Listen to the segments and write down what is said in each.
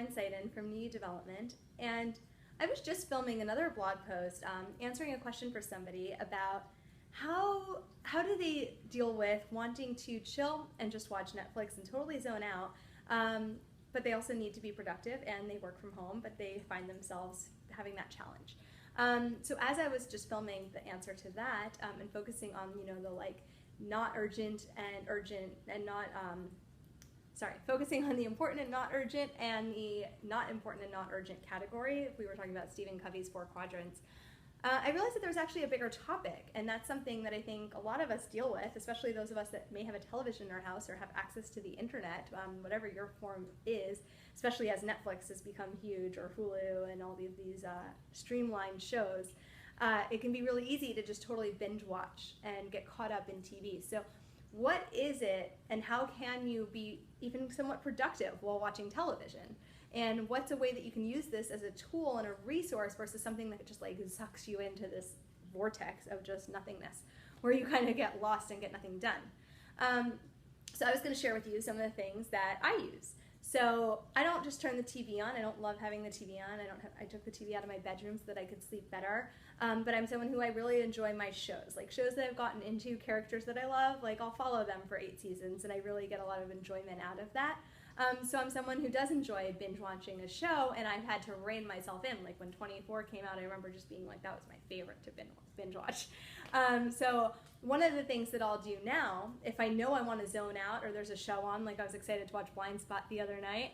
Laurin Seiden from New Development, and I was just filming another blog post answering a question for somebody about how do they deal with wanting to chill and just watch Netflix and totally zone out, but they also need to be productive and they work from home, but they find themselves having that challenge. So as I was just filming the answer to that and focusing on the not urgent and urgent and not focusing on the important and not urgent and the not important and not urgent category, if we were talking about Stephen Covey's 4 quadrants, I realized that there was actually a bigger topic, and that's something that I think a lot of us deal with, especially those of us that may have a television in our house or have access to the internet, whatever your form is, especially as Netflix has become huge, or Hulu and all these streamlined shows. It can be really easy to just totally binge watch and get caught up in TV. So what is it, and how can you be even somewhat productive while watching television? And what's a way that you can use this as a tool and a resource versus something that just sucks you into this vortex of just nothingness, where you kind of get lost and get nothing done. So I was going to share with you some of the things that I use. So I don't just turn the TV on. I don't love having the TV on. I took the TV out of my bedroom so that I could sleep better. But I'm someone who I really enjoy my shows, like shows that I've gotten into, characters that I love. Like I'll follow them for 8 seasons, and I really get a lot of enjoyment out of that. So I'm someone who does enjoy binge watching a show, and I've had to rein myself in. Like when 24 came out, I remember just being like, that was my favorite to binge watch. So one of the things that I'll do now, if I know I want to zone out or there's a show on, like I was excited to watch Blind Spot the other night,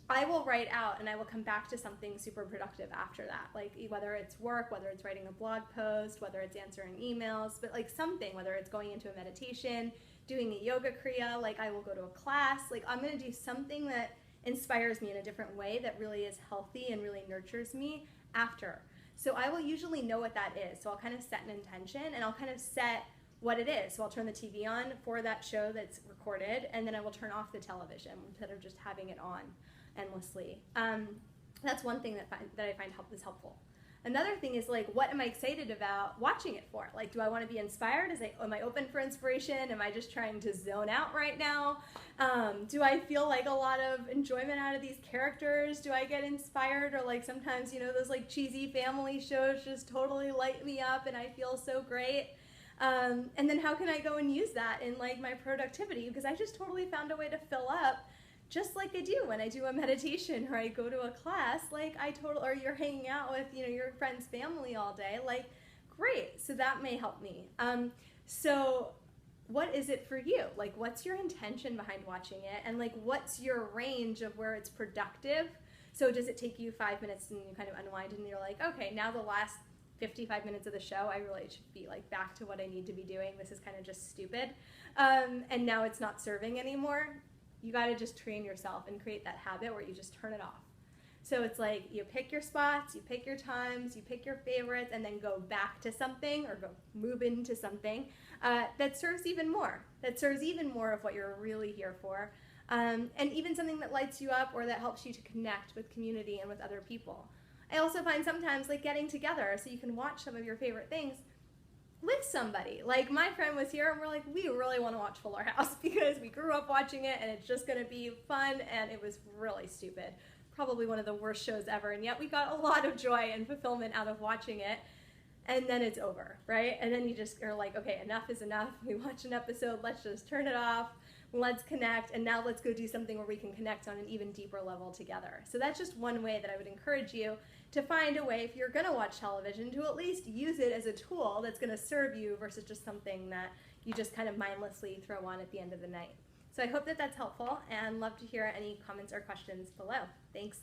I will write out and I will come back to something super productive after that. Like whether it's work, whether it's writing a blog post, whether it's answering emails, but like something, whether it's going into a meditation, doing a yoga kriya, like I will go to a class, like I'm going to do something that inspires me in a different way that really is healthy and really nurtures me after. So I will usually know what that is. So I'll kind of set an intention and I'll kind of set what it is. So I'll turn the TV on for that show that's recorded, and then I will turn off the television instead of just having it on endlessly. That's one thing that I find is helpful. Another thing is what am I excited about watching it for? Like, do I want to be inspired? Am I open for inspiration? Am I just trying to zone out right now? Do I feel a lot of enjoyment out of these characters? Do I get inspired? Or sometimes, those cheesy family shows just totally light me up and I feel so great. And then how can I go and use that in my productivity? Because I just totally found a way to fill up, just like I do when I do a meditation or I go to a class, or you're hanging out with, your friend's family all day, great. So that may help me. So what is it for you? What's your intention behind watching it? And what's your range of where it's productive? So does it take you 5 minutes and you kind of unwind and you're like, okay, now the last 55 minutes of the show, I really should be back to what I need to be doing. This is kind of just stupid. And now it's not serving anymore. You got to just train yourself and create that habit where you just turn it off. So it's you pick your spots, you pick your times, you pick your favorites, and then go back to something or go move into something that serves even more. That serves even more of what you're really here for. And even something that lights you up or that helps you to connect with community and with other people. I also find sometimes getting together so you can watch some of your favorite things with somebody. My friend was here and we're we really want to watch Fuller House because we grew up watching it and it's just going to be fun, and it was really stupid. Probably one of the worst shows ever, and yet we got a lot of joy and fulfillment out of watching it. And then it's over, right? And then you just are okay, enough is enough. We watch an episode, let's just turn it off. Let's connect, and now let's go do something where we can connect on an even deeper level together. So that's just one way that I would encourage you to find a way, if you're going to watch television, to at least use it as a tool that's going to serve you versus just something that you just kind of mindlessly throw on at the end of the night. So I hope that that's helpful, and love to hear any comments or questions below. Thanks.